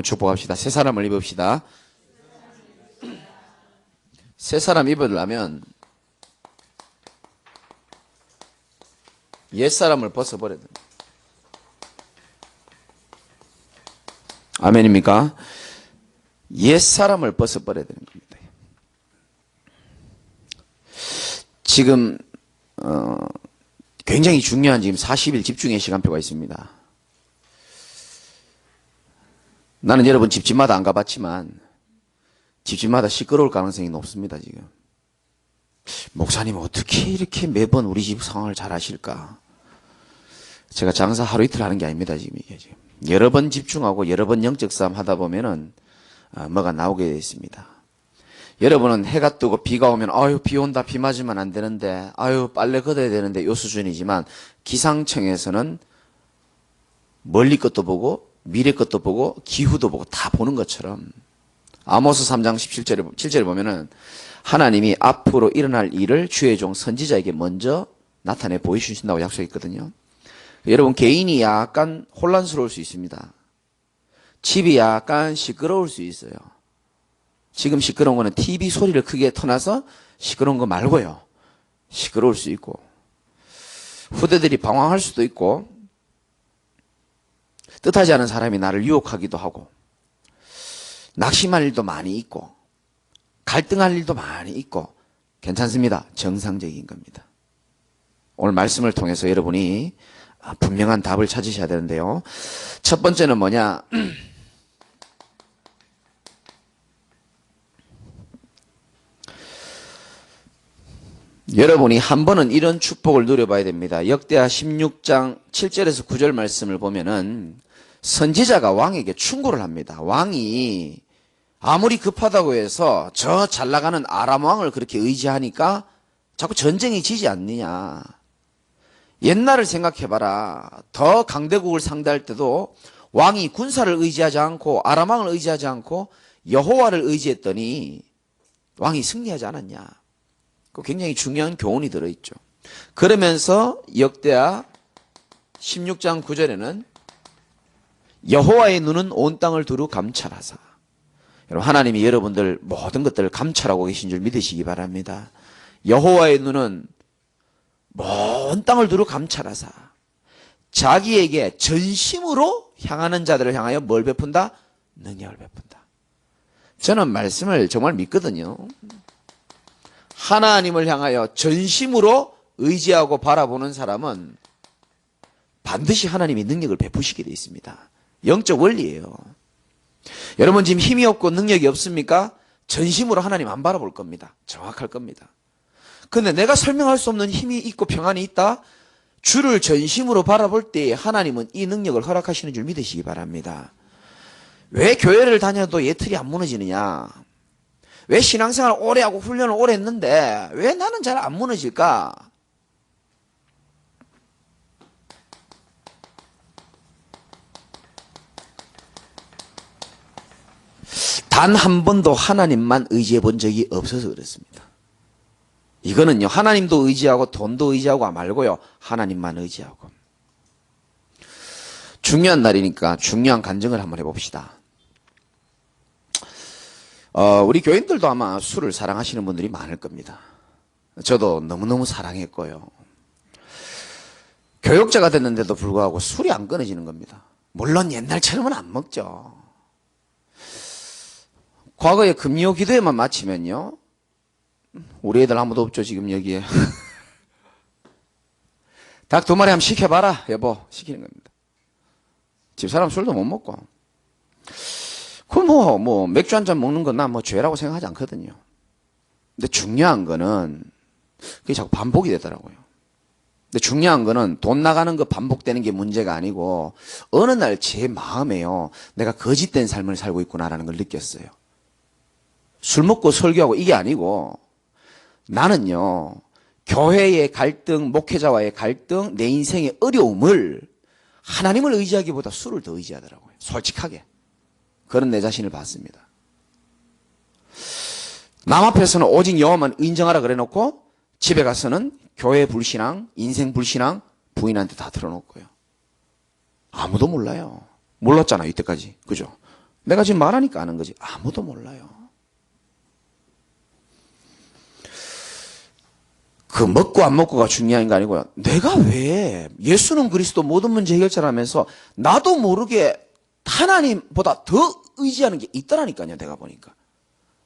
축복합시다. 새 사람을 입읍시다. 새 사람 입으려면 옛 사람을 벗어버려야 됩니다. 아멘입니까? 옛 사람을 벗어버려야 되는 겁니다. 지금 굉장히 중요한 지금 40일 집중의 시간표가 있습니다. 나는 여러분 집집마다 안 가봤지만 집집마다 시끄러울 가능성이 높습니다. 지금 목사님 어떻게 이렇게 매번 우리 집 상황을 잘 아실까? 제가 장사 하루 이틀 하는 게 아닙니다. 지금 이게 지금 여러 번 집중하고 여러 번 영적 싸움 하다 보면은 뭐가 나오게 되어 있습니다. 여러분은 해가 뜨고 비가 오면 아유 비 온다, 비 맞으면 안 되는데, 아유 빨래 걷어야 되는데 요 수준이지만 기상청에서는 멀리 것도 보고 미래 것도 보고 기후도 보고 다 보는 것처럼 아모스 3장 17절에 보면은 하나님이 앞으로 일어날 일을 주의 종 선지자에게 먼저 나타내 보여주신다고 약속했거든요. 여러분 개인이 약간 혼란스러울 수 있습니다. 집이 약간 시끄러울 수 있어요. 지금 시끄러운 거는 TV 소리를 크게 터놔서 시끄러운 거 말고요. 시끄러울 수 있고 후대들이 방황할 수도 있고 뜻하지 않은 사람이 나를 유혹하기도 하고 낙심할 일도 많이 있고 갈등할 일도 많이 있고 괜찮습니다. 정상적인 겁니다. 오늘 말씀을 통해서 여러분이 분명한 답을 찾으셔야 되는데요. 첫 번째는 뭐냐? 여러분이 한 번은 이런 축복을 누려봐야 됩니다. 역대하 16장 7절에서 9절 말씀을 보면은 선지자가 왕에게 충고를 합니다. 왕이 아무리 급하다고 해서 저 잘 나가는 아람 왕을 그렇게 의지하니까 자꾸 전쟁이 지지 않느냐. 옛날을 생각해봐라. 더 강대국을 상대할 때도 왕이 군사를 의지하지 않고 아람 왕을 의지하지 않고 여호와를 의지했더니 왕이 승리하지 않았냐. 굉장히 중요한 교훈이 들어있죠. 그러면서 역대하 16장 9절에는 여호와의 눈은 온 땅을 두루 감찰하사. 여러분 하나님이 여러분들 모든 것들을 감찰하고 계신 줄 믿으시기 바랍니다. 여호와의 눈은 온 땅을 두루 감찰하사 자기에게 전심으로 향하는 자들을 향하여 뭘 베푼다? 능력을 베푼다. 저는 말씀을 정말 믿거든요. 하나님을 향하여 전심으로 의지하고 바라보는 사람은 반드시 하나님이 능력을 베푸시게 되어 있습니다. 영적 원리예요. 여러분 지금 힘이 없고 능력이 없습니까? 전심으로 하나님 안 바라볼 겁니다. 정확할 겁니다. 근데 내가 설명할 수 없는 힘이 있고 평안이 있다? 주를 전심으로 바라볼 때 하나님은 이 능력을 허락하시는 줄 믿으시기 바랍니다. 왜 교회를 다녀도 예틀이 안 무너지느냐? 왜 신앙생활을 오래 하고 훈련을 오래 했는데 왜 나는 잘 안 무너질까? 단 한 번도 하나님만 의지해 본 적이 없어서 그렇습니다. 이거는요, 하나님도 의지하고 돈도 의지하고 말고요, 하나님만 의지하고. 중요한 날이니까 중요한 간증을 한번 해봅시다. 우리 교인들도 아마 술을 사랑하시는 분들이 많을 겁니다. 저도 너무너무 사랑했고요. 교역자가 됐는데도 불구하고 술이 안 끊어지는 겁니다. 물론 옛날처럼은 안 먹죠. 과거에 금요 기도회만 마치면요, 우리 애들 아무도 없죠 지금 여기에. 닭 2마리 한번 시켜봐라 여보, 시키는 겁니다. 집사람 술도 못 먹고. 그 맥주 한 잔 먹는 건 난 죄라고 생각하지 않거든요. 근데 중요한 거는 그게 자꾸 반복이 되더라고요. 근데 중요한 거는 돈 나가는 거 반복되는 게 문제가 아니고 어느 날 제 마음에요, 내가 거짓된 삶을 살고 있구나라는 걸 느꼈어요. 술 먹고 설교하고 이게 아니고 나는요, 교회의 갈등, 목회자와의 갈등, 내 인생의 어려움을 하나님을 의지하기보다 술을 더 의지하더라고요. 솔직하게. 그런 내 자신을 봤습니다. 남 앞에서는 오직 여호와만 인정하라 그래놓고 집에 가서는 교회 불신앙, 인생 불신앙 부인한테 다 틀어놓고요. 아무도 몰라요. 몰랐잖아요 이때까지. 그죠? 내가 지금 말하니까 아는 거지. 아무도 몰라요. 그 먹고 안 먹고가 중요한 게 아니고요. 내가 왜 예수는 그리스도 모든 문제 해결자라면서 나도 모르게 하나님보다 더 의지하는 게 있더라니까요. 내가 보니까.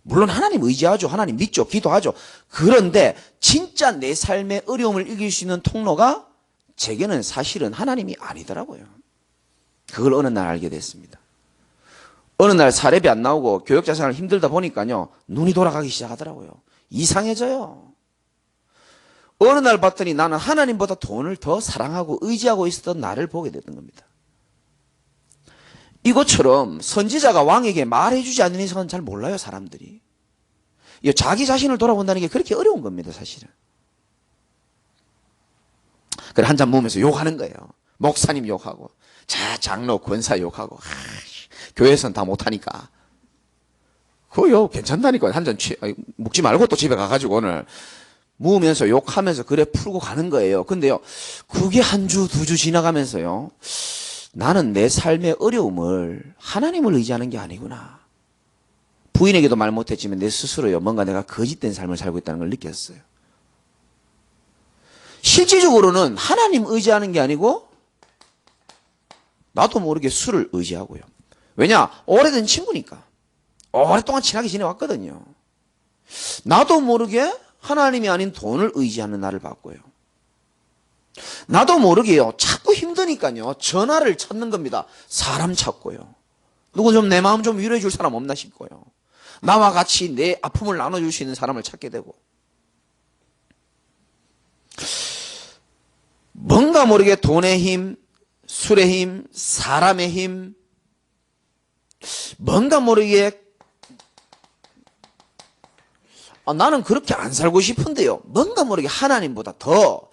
물론 하나님 의지하죠. 하나님 믿죠. 기도하죠. 그런데 진짜 내 삶의 어려움을 이길 수 있는 통로가 제게는 사실은 하나님이 아니더라고요. 그걸 어느 날 알게 됐습니다. 어느 날 사례비 안 나오고 교역자 생활 힘들다 보니까요. 눈이 돌아가기 시작하더라고요. 이상해져요. 어느 날 봤더니 나는 하나님보다 돈을 더 사랑하고 의지하고 있었던 나를 보게 됐던 겁니다. 이것처럼 선지자가 왕에게 말해주지 않는 이상은 잘 몰라요, 사람들이. 자기 자신을 돌아본다는 게 그렇게 어려운 겁니다, 사실은. 그래, 한잔 먹으면서 욕하는 거예요. 목사님 욕하고, 장로, 권사 욕하고, 교회에서는 다 못하니까. 그거 욕 괜찮다니까. 한잔 묵지 말고 또 집에 가가지고 오늘 무으면서 욕하면서 그래 풀고 가는 거예요. 근데요, 그게 한 주, 두 주 지나가면서요, 나는 내 삶의 어려움을 하나님을 의지하는 게 아니구나. 부인에게도 말 못했지만 내 스스로요, 뭔가 내가 거짓된 삶을 살고 있다는 걸 느꼈어요. 실질적으로는 하나님 의지하는 게 아니고 나도 모르게 술을 의지하고요. 왜냐? 오래된 친구니까. 오랫동안 친하게 지내왔거든요. 나도 모르게 하나님이 아닌 돈을 의지하는 나를 봤고요. 나도 모르게요, 자꾸 힘드니까요, 전화를 찾는 겁니다. 사람 찾고요. 누구 좀 내 마음 좀 위로해 줄 사람 없나 싶고요. 나와 같이 내 아픔을 나눠줄 수 있는 사람을 찾게 되고. 뭔가 모르게 돈의 힘, 술의 힘, 사람의 힘, 뭔가 모르게 나는 그렇게 안 살고 싶은데요. 뭔가 모르게 하나님보다 더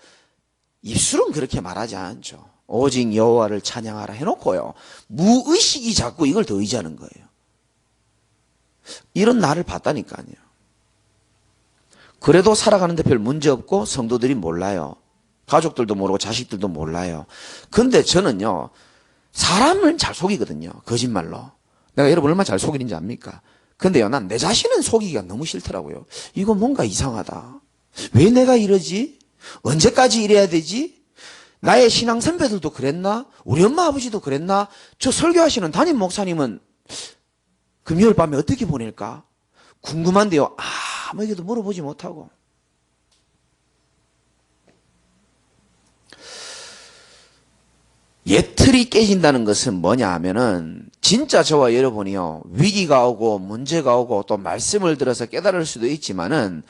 입술은 그렇게 말하지 않죠. 오직 여호와를 찬양하라 해놓고요. 무의식이 자꾸 이걸 더 의지하는 거예요. 이런 나를 봤다니까요. 그래도 살아가는데 별 문제 없고 성도들이 몰라요. 가족들도 모르고 자식들도 몰라요. 근데 저는요, 사람을 잘 속이거든요. 거짓말로. 내가 여러분 얼마나 잘 속이는지 압니까? 근데요, 난 내 자신은 속이기가 너무 싫더라고요. 이거 뭔가 이상하다. 왜 내가 이러지? 언제까지 이래야 되지? 나의 신앙 선배들도 그랬나? 우리 엄마 아버지도 그랬나? 저 설교하시는 담임 목사님은 금요일 밤에 어떻게 보낼까? 궁금한데요, 아무에게도 물어보지 못하고. 예틀이 깨진다는 것은 뭐냐 하면은, 진짜 저와 여러분이요, 위기가 오고 문제가 오고 또 말씀을 들어서 깨달을 수도 있지만은,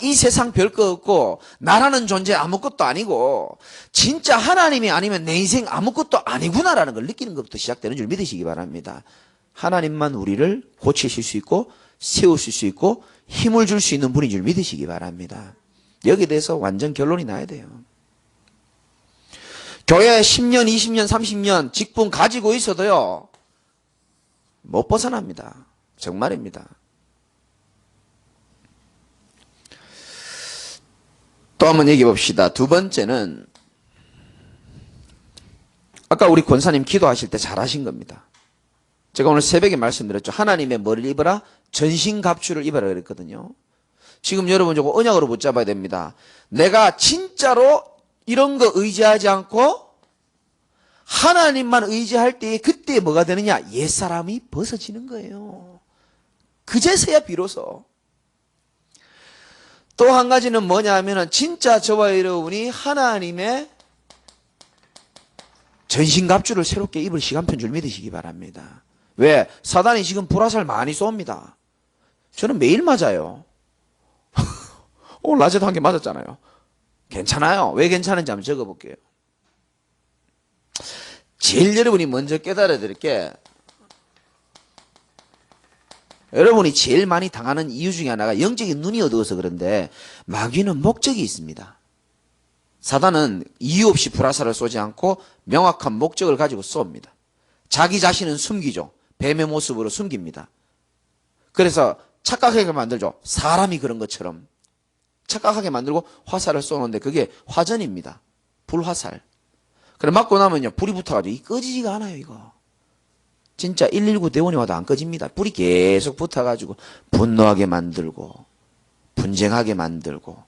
이 세상 별거 없고 나라는 존재 아무것도 아니고 진짜 하나님이 아니면 내 인생 아무것도 아니구나라는 걸 느끼는 것부터 시작되는 줄 믿으시기 바랍니다. 하나님만 우리를 고치실 수 있고 세우실 수 있고 힘을 줄 수 있는 분인 줄 믿으시기 바랍니다. 여기에 대해서 완전 결론이 나야 돼요. 교회 10년, 20년, 30년 직분 가지고 있어도요, 못 벗어납니다. 정말입니다. 또 한번 얘기해 봅시다. 두 번째는, 아까 우리 권사님 기도하실 때 잘하신 겁니다. 제가 오늘 새벽에 말씀드렸죠. 하나님의 뭐를 입어라? 전신갑주를 입어라 그랬거든요. 지금 여러분 저거 언약으로 붙잡아야 됩니다. 내가 진짜로 이런 거 의지하지 않고 하나님만 의지할 때에 그때 뭐가 되느냐? 옛사람이 벗어지는 거예요. 그제서야 비로소. 또 한 가지는 뭐냐 하면은 진짜 저와 여러분이 하나님의 전신갑주를 새롭게 입을 시간편 줄 믿으시기 바랍니다. 왜? 사단이 지금 불화살 많이 쏩니다. 저는 매일 맞아요. 오늘 낮에도 한 개 맞았잖아요. 괜찮아요. 왜 괜찮은지 한번 적어볼게요. 제일 여러분이 먼저 깨달아야 될 게, 여러분이 제일 많이 당하는 이유 중에 하나가 영적인 눈이 어두워서 그런데, 마귀는 목적이 있습니다. 사단은 이유 없이 불화살을 쏘지 않고 명확한 목적을 가지고 쏩니다. 자기 자신은 숨기죠. 뱀의 모습으로 숨깁니다. 그래서 착각하게 만들죠. 사람이 그런 것처럼 착각하게 만들고 화살을 쏘는데 그게 화전입니다. 불화살. 그래 맞고 나면요, 불이 붙어가지고 이 꺼지지가 않아요. 이거 진짜 119 대원이 와도 안 꺼집니다. 불이 계속 붙어가지고 분노하게 만들고 분쟁하게 만들고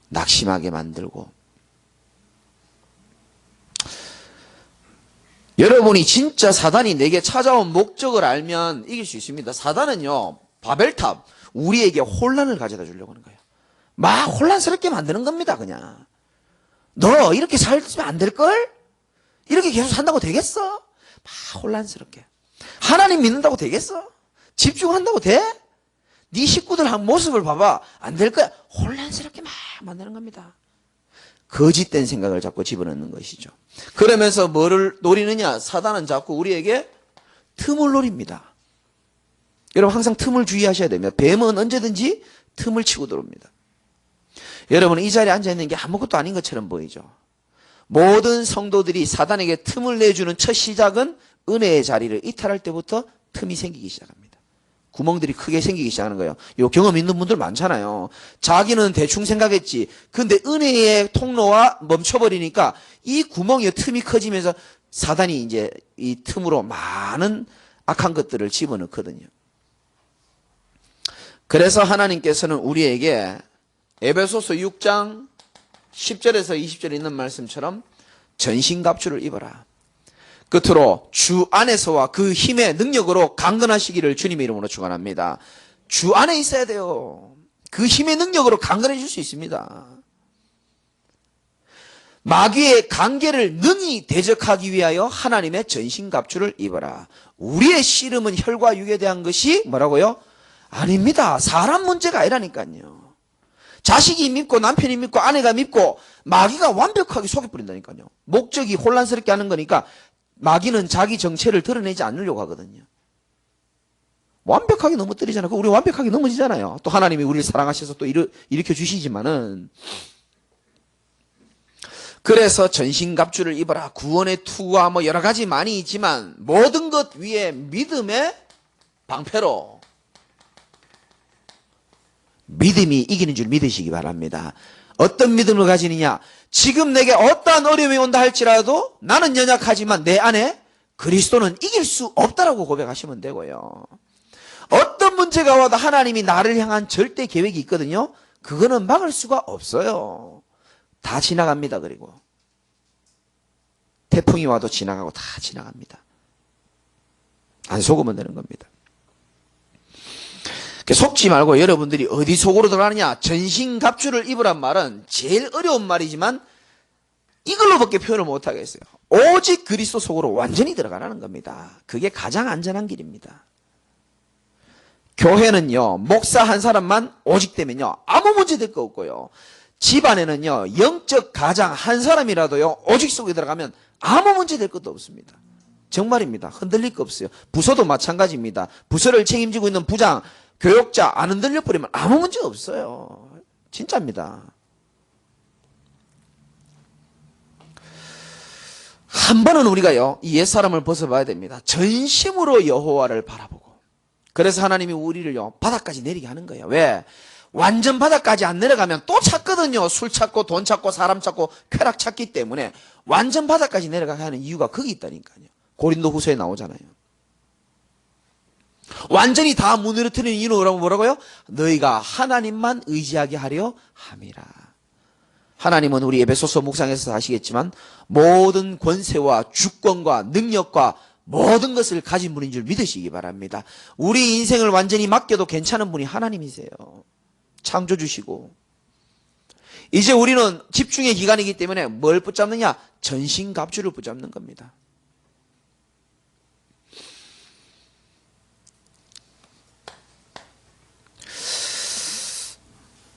낙심하게 만들고. 여러분이 진짜 사단이 내게 찾아온 목적을 알면 이길 수 있습니다. 사단은요, 바벨탑, 우리에게 혼란을 가져다 주려고 하는 거예요. 막 혼란스럽게 만드는 겁니다. 그냥 너 이렇게 살면 안 될걸? 이렇게 계속 산다고 되겠어? 막 혼란스럽게. 하나님 믿는다고 되겠어? 집중한다고 돼? 네 식구들 한 모습을 봐봐. 안 될 거야. 혼란스럽게 막 만드는 겁니다. 거짓된 생각을 자꾸 집어넣는 것이죠. 그러면서 뭐를 노리느냐? 사단은 자꾸 우리에게 틈을 노립니다. 여러분 항상 틈을 주의하셔야 됩니다. 뱀은 언제든지 틈을 치고 들어옵니다. 여러분 이 자리에 앉아있는 게 아무것도 아닌 것처럼 보이죠. 모든 성도들이 사단에게 틈을 내주는 첫 시작은 은혜의 자리를 이탈할 때부터 틈이 생기기 시작합니다. 구멍들이 크게 생기기 시작하는 거예요. 요 경험 있는 분들 많잖아요. 자기는 대충 생각했지. 근데 은혜의 통로와 멈춰버리니까 이 구멍의 틈이 커지면서 사단이 이제 이 틈으로 많은 악한 것들을 집어넣거든요. 그래서 하나님께서는 우리에게 에베소서 6장 10절에서 20절에 있는 말씀처럼 전신갑주를 입어라. 끝으로 주 안에서와 그 힘의 능력으로 강건하시기를 주님의 이름으로 축원합니다. 주 안에 있어야 돼요. 그 힘의 능력으로 강건해질 수 있습니다. 마귀의 관계를 능히 대적하기 위하여 하나님의 전신갑주를 입어라. 우리의 씨름은 혈과 육에 대한 것이 뭐라고요? 아닙니다. 사람 문제가 아니라니까요. 자식이 믿고 남편이 믿고 아내가 믿고 마귀가 완벽하게 속여버린다니까요. 목적이 혼란스럽게 하는 거니까 마귀는 자기 정체를 드러내지 않으려고 하거든요. 완벽하게 넘어뜨리잖아요. 우리 완벽하게 넘어지잖아요. 또 하나님이 우리를 사랑하셔서 또 일으켜 주시지만은. 그래서 전신갑주를 입어라. 구원의 투구와 뭐 여러 가지 많이 있지만 모든 것 위에 믿음의 방패로 믿음이 이기는 줄 믿으시기 바랍니다. 어떤 믿음을 가지느냐? 지금 내게 어떠한 어려움이 온다 할지라도 나는 연약하지만 내 안에 그리스도는 이길 수 없다라고 고백하시면 되고요. 어떤 문제가 와도 하나님이 나를 향한 절대 계획이 있거든요. 그거는 막을 수가 없어요. 다 지나갑니다. 그리고 태풍이 와도 지나가고 다 지나갑니다. 안 속으면 되는 겁니다. 속지 말고 여러분들이 어디 속으로 들어가느냐? 전신갑주를 입으란 말은 제일 어려운 말이지만 이걸로밖에 표현을 못하겠어요. 오직 그리스도 속으로 완전히 들어가라는 겁니다. 그게 가장 안전한 길입니다. 교회는요, 목사 한 사람만 오직 되면요, 아무 문제 될 거 없고요. 집안에는요, 영적 가장 한 사람이라도요, 오직 속에 들어가면 아무 문제 될 것도 없습니다. 정말입니다. 흔들릴 거 없어요. 부서도 마찬가지입니다. 부서를 책임지고 있는 부장, 교역자 안 흔들려 버리면 아무 문제 없어요. 진짜입니다. 한 번은 우리가요, 이 옛사람을 벗어봐야 됩니다. 전심으로 여호와를 바라보고. 그래서 하나님이 우리를요, 바닥까지 내리게 하는 거예요. 왜? 완전 바닥까지 안 내려가면 또 찾거든요. 술 찾고 돈 찾고 사람 찾고 쾌락 찾기 때문에 완전 바닥까지 내려가게 하는 이유가 거기 있다니까요. 고린도 후서에 나오잖아요. 완전히 다 무너뜨리는 이유는 뭐라고요? 너희가 하나님만 의지하게 하려 함이라. 하나님은 우리 에베소서 묵상에서 아시겠지만 모든 권세와 주권과 능력과 모든 것을 가진 분인 줄 믿으시기 바랍니다. 우리 인생을 완전히 맡겨도 괜찮은 분이 하나님이세요. 창조주시고. 이제 우리는 집중의 기간이기 때문에 뭘 붙잡느냐? 전신갑주를 붙잡는 겁니다.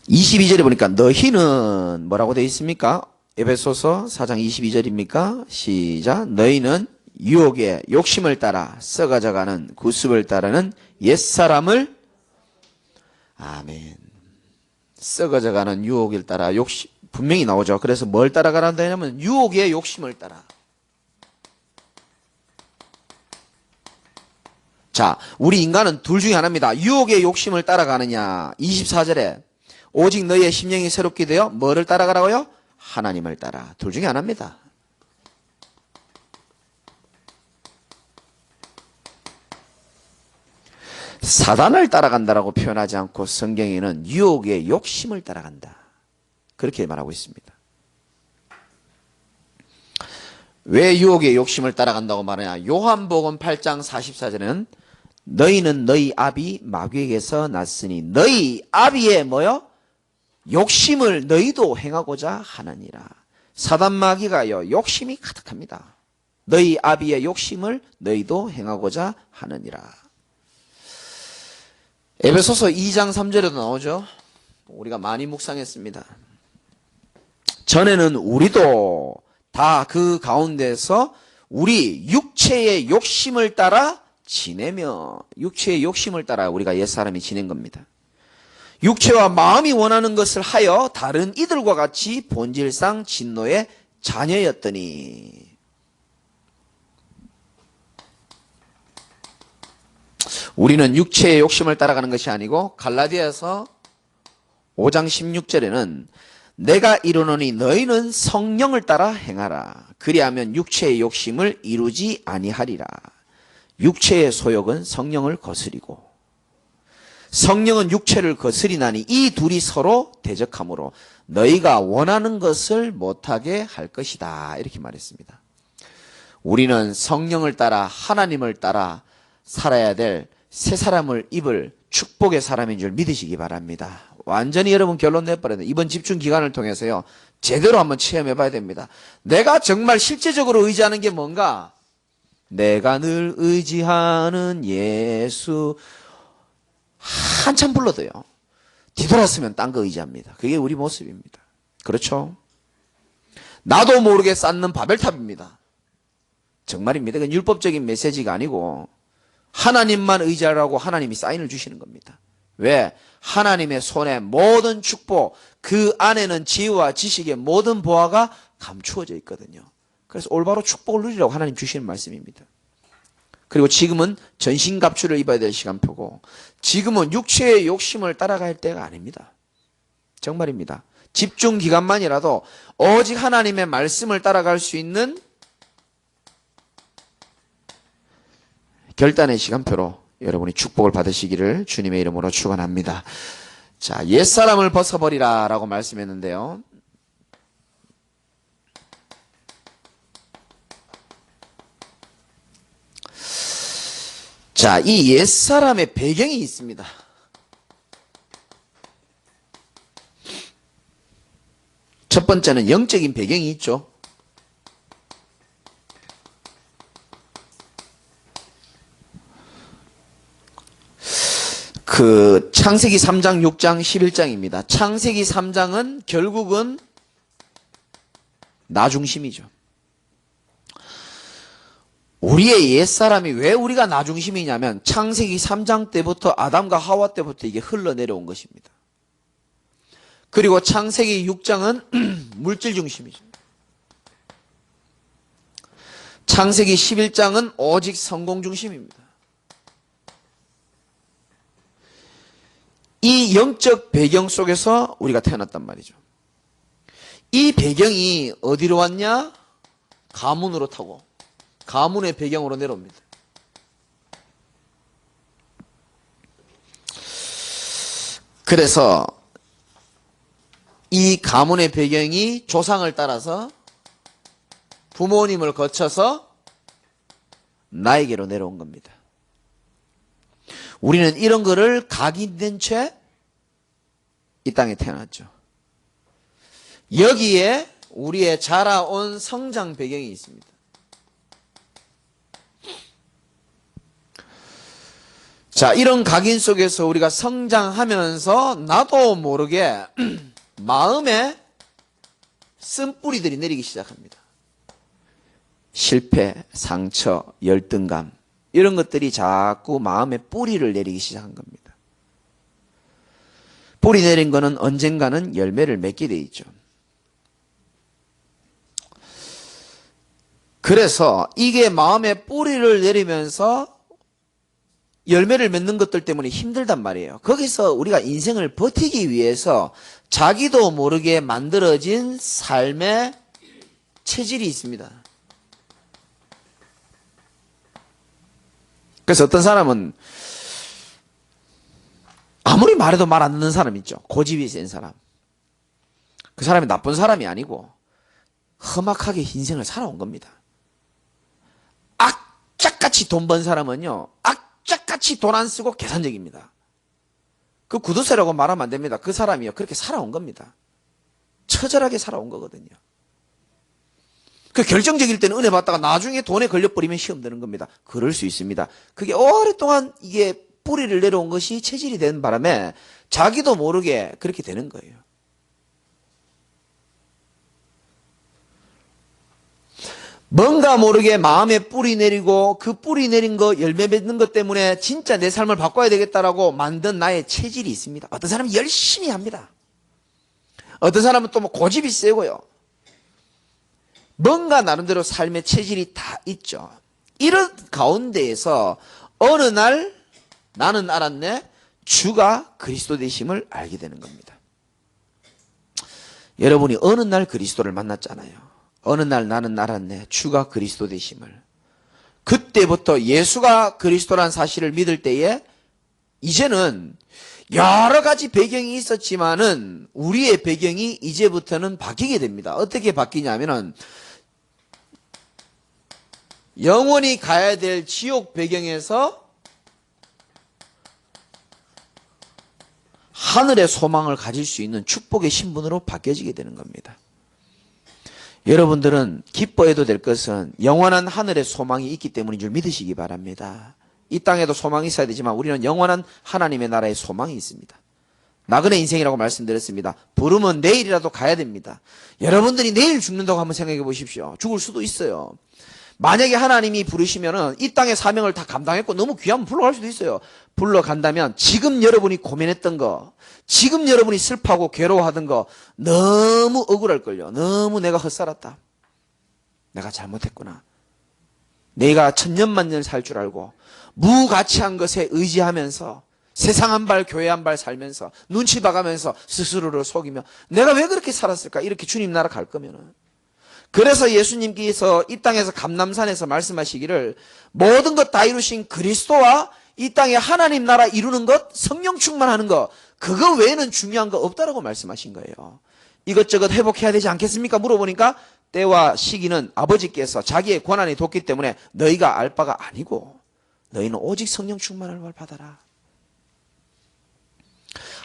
22절에 보니까 너희는 뭐라고 되어 있습니까? 에베소서 4장 22절입니까? 시작. 너희는 유혹의 욕심을 따라 썩어져가는 구습을 따르는 옛사람을, 아멘. 썩어져가는 유혹을 따라 욕심, 분명히 나오죠. 그래서 뭘 따라가란다 하냐면 유혹의 욕심을 따라. 자, 우리 인간은 둘 중에 하나입니다. 유혹의 욕심을 따라가느냐. 24절에 오직 너희의 심령이 새롭게 되어 뭐를 따라가라고요? 하나님을 따라. 둘 중에 하나입니다. 사단을 따라간다라고 표현하지 않고 성경에는 유혹의 욕심을 따라간다. 그렇게 말하고 있습니다. 왜 유혹의 욕심을 따라간다고 말하냐? 요한복음 8장 44절에는 너희는 너희 아비 마귀에게서 났으니 너희 아비의 뭐요? 욕심을 너희도 행하고자 하느니라. 사단 마귀가요, 욕심이 가득합니다. 너희 아비의 욕심을 너희도 행하고자 하느니라. 에베소서 2장 3절에도 나오죠. 우리가 많이 묵상했습니다. 전에는 우리도 다 그 가운데서 우리 육체의 욕심을 따라 지내며, 육체의 욕심을 따라 우리가 옛사람이 지낸 겁니다. 육체와 마음이 원하는 것을 하여 다른 이들과 같이 본질상 진노의 자녀였더니, 우리는 육체의 욕심을 따라가는 것이 아니고 갈라디아서 5장 16절에는 내가 이르노니 너희는 성령을 따라 행하라. 그리하면 육체의 욕심을 이루지 아니하리라. 육체의 소욕은 성령을 거스리고 성령은 육체를 거스리나니 이 둘이 서로 대적하므로 너희가 원하는 것을 못하게 할 것이다. 이렇게 말했습니다. 우리는 성령을 따라 하나님을 따라 살아야 될 새 사람을 입을 축복의 사람인 줄 믿으시기 바랍니다. 완전히 여러분 결론 내버려요. 이번 집중 기간을 통해서요, 제대로 한번 체험해 봐야 됩니다. 내가 정말 실제적으로 의지하는 게 뭔가? 내가 늘 의지하는 예수. 한참 불러도요, 뒤돌았으면 딴 거 의지합니다. 그게 우리 모습입니다. 그렇죠? 나도 모르게 쌓는 바벨탑입니다. 정말입니다. 그건 율법적인 메시지가 아니고 하나님만 의지하라고 하나님이 사인을 주시는 겁니다. 왜? 하나님의 손에 모든 축복, 그 안에는 지혜와 지식의 모든 보화가 감추어져 있거든요. 그래서 올바로 축복을 누리라고 하나님 주시는 말씀입니다. 그리고 지금은 전신갑주를 입어야 될 시간표고, 지금은 육체의 욕심을 따라갈 때가 아닙니다. 정말입니다. 집중 기간만이라도 오직 하나님의 말씀을 따라갈 수 있는 결단의 시간표로 여러분이 축복을 받으시기를 주님의 이름으로 축원합니다. 자, 옛사람을 벗어버리라 라고 말씀했는데요. 자, 이 옛사람의 배경이 있습니다. 첫 번째는 영적인 배경이 있죠. 그 창세기 3장, 6장, 11장입니다. 창세기 3장은 결국은 나 중심이죠. 우리의 옛사람이 왜 우리가 나 중심이냐면 창세기 3장 때부터 아담과 하와 때부터 이게 흘러내려온 것입니다. 그리고 창세기 6장은 물질 중심이죠. 창세기 11장은 오직 성공 중심입니다. 이 영적 배경 속에서 우리가 태어났단 말이죠. 이 배경이 어디로 왔냐? 가문으로 타고 가문의 배경으로 내려옵니다. 그래서 이 가문의 배경이 조상을 따라서 부모님을 거쳐서 나에게로 내려온 겁니다. 우리는 이런 거를 각인된 채 이 땅에 태어났죠. 여기에 우리의 자라온 성장 배경이 있습니다. 자, 이런 각인 속에서 우리가 성장하면서 나도 모르게 마음에 쓴뿌리들이 내리기 시작합니다. 실패, 상처, 열등감, 이런 것들이 자꾸 마음에 뿌리를 내리기 시작한 겁니다. 뿌리 내린 거는 언젠가는 열매를 맺게 돼 있죠. 그래서 이게 마음에 뿌리를 내리면서 열매를 맺는 것들 때문에 힘들단 말이에요. 거기서 우리가 인생을 버티기 위해서 자기도 모르게 만들어진 삶의 체질이 있습니다. 그래서 어떤 사람은 아무리 말해도 말 안 듣는 사람 있죠. 고집이 센 사람. 그 사람이 나쁜 사람이 아니고 험악하게 인생을 살아온 겁니다. 악착같이 돈 번 사람은요, 악착같이 돈 안 쓰고 계산적입니다. 그 구두쇠라고 말하면 안 됩니다. 그 사람이요, 그렇게 살아온 겁니다. 처절하게 살아온 거거든요. 그 결정적일 때는 은혜 받다가 나중에 돈에 걸려버리면 시험 드는 겁니다. 그럴 수 있습니다. 그게 오랫동안 이게 뿌리를 내려온 것이 체질이 되는 바람에 자기도 모르게 그렇게 되는 거예요. 뭔가 모르게 마음에 뿌리 내리고 그 뿌리 내린 거 열매 맺는 것 때문에 진짜 내 삶을 바꿔야 되겠다라고 만든 나의 체질이 있습니다. 어떤 사람은 열심히 합니다. 어떤 사람은 또 뭐 고집이 세고요. 뭔가 나름대로 삶의 체질이 다 있죠. 이런 가운데에서 어느 날 나는 알았네, 주가 그리스도 되심을 알게 되는 겁니다. 여러분이 어느 날 그리스도를 만났잖아요. 어느 날 나는 알았네, 주가 그리스도 되심을. 그때부터 예수가 그리스도란 사실을 믿을 때에 이제는 여러 가지 배경이 있었지만은 우리의 배경이 이제부터는 바뀌게 됩니다. 어떻게 바뀌냐면은 영원히 가야 될 지옥 배경에서 하늘의 소망을 가질 수 있는 축복의 신분으로 바뀌어지게 되는 겁니다. 여러분들은 기뻐해도 될 것은 영원한 하늘의 소망이 있기 때문인 줄 믿으시기 바랍니다. 이 땅에도 소망이 있어야 되지만 우리는 영원한 하나님의 나라에 소망이 있습니다. 나그네 인생이라고 말씀드렸습니다. 부르면 내일이라도 가야 됩니다. 여러분들이 내일 죽는다고 한번 생각해 보십시오. 죽을 수도 있어요. 만약에 하나님이 부르시면은 이 땅의 사명을 다 감당했고 너무 귀하면 불러갈 수도 있어요. 불러간다면 지금 여러분이 고민했던 거, 지금 여러분이 슬퍼하고 괴로워하던 거 너무 억울할걸요. 너무 내가 헛살았다. 내가 잘못했구나. 내가 천년만년 살 줄 알고 무가치한 것에 의지하면서 세상 한 발 교회 한 발 살면서 눈치 봐가면서 스스로를 속이며 내가 왜 그렇게 살았을까? 이렇게 주님 나라 갈 거면은. 그래서 예수님께서 이 땅에서 감람산에서 말씀하시기를 모든 것 다 이루신 그리스도와 이 땅에 하나님 나라 이루는 것, 성령 충만하는 것, 그거 외에는 중요한 거 없다라고 말씀하신 거예요. 이것저것 회복해야 되지 않겠습니까? 물어보니까 때와 시기는 아버지께서 자기의 권한이 뒀기 때문에 너희가 알 바가 아니고 너희는 오직 성령 충만을 받아라.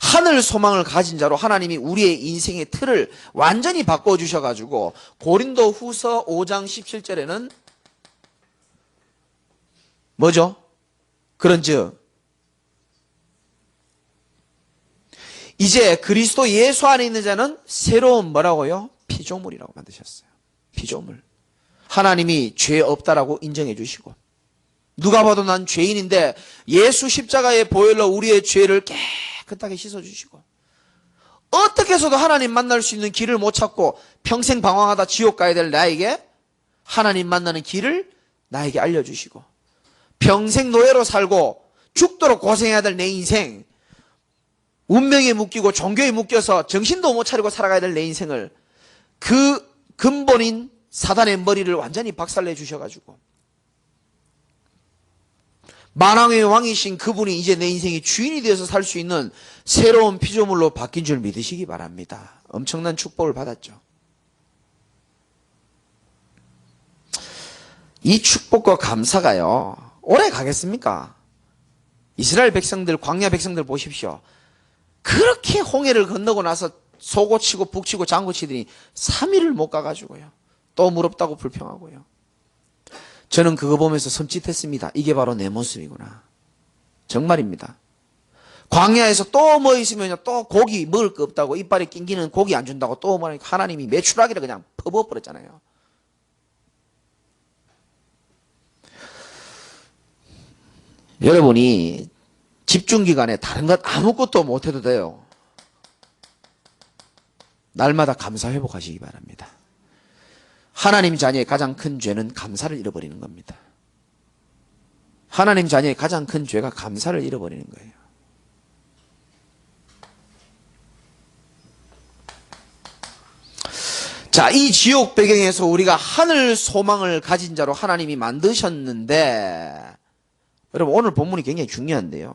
하늘 소망을 가진 자로 하나님이 우리의 인생의 틀을 완전히 바꿔주셔가지고 고린도 후서 5장 17절에는 뭐죠? 그런즉 이제 그리스도 예수 안에 있는 자는 새로운 뭐라고요? 피조물이라고 만드셨어요. 피조물. 하나님이 죄 없다라고 인정해 주시고 누가 봐도 난 죄인인데 예수 십자가의 보혈로 우리의 죄를 깨끗하게 씻어주시고 어떻게 해서도 하나님 만날 수 있는 길을 못 찾고 평생 방황하다 지옥 가야 될 나에게 하나님 만나는 길을 나에게 알려주시고 평생 노예로 살고 죽도록 고생해야 될 내 인생, 운명에 묶이고 종교에 묶여서 정신도 못 차리고 살아가야 될 내 인생을 그 근본인 사단의 머리를 완전히 박살내 주셔가지고 만왕의 왕이신 그분이 이제 내 인생의 주인이 되어서 살 수 있는 새로운 피조물로 바뀐 줄 믿으시기 바랍니다. 엄청난 축복을 받았죠. 이 축복과 감사가요, 오래 가겠습니까? 이스라엘 백성들, 광야 백성들 보십시오. 그렇게 홍해를 건너고 나서 소고치고 북치고 장구치더니 3일을 못 가가지고요. 또 무럽다고 불평하고요. 저는 그거 보면서 섬찟했습니다. 이게 바로 내 모습이구나. 정말입니다. 광야에서 또 뭐 있으면 또 고기 먹을 거 없다고 이빨에 낑기는 고기 안 준다고 또 뭐니까 하나님이 메추라기를 그냥 퍼부어버렸잖아요. 여러분이 집중기간에 다른 것 아무것도 못해도 돼요. 날마다 감사 회복하시기 바랍니다. 하나님 자녀의 가장 큰 죄는 감사를 잃어버리는 겁니다. 하나님 자녀의 가장 큰 죄가 감사를 잃어버리는 거예요. 자, 이 지옥 배경에서 우리가 하늘 소망을 가진 자로 하나님이 만드셨는데, 여러분 오늘 본문이 굉장히 중요한데요.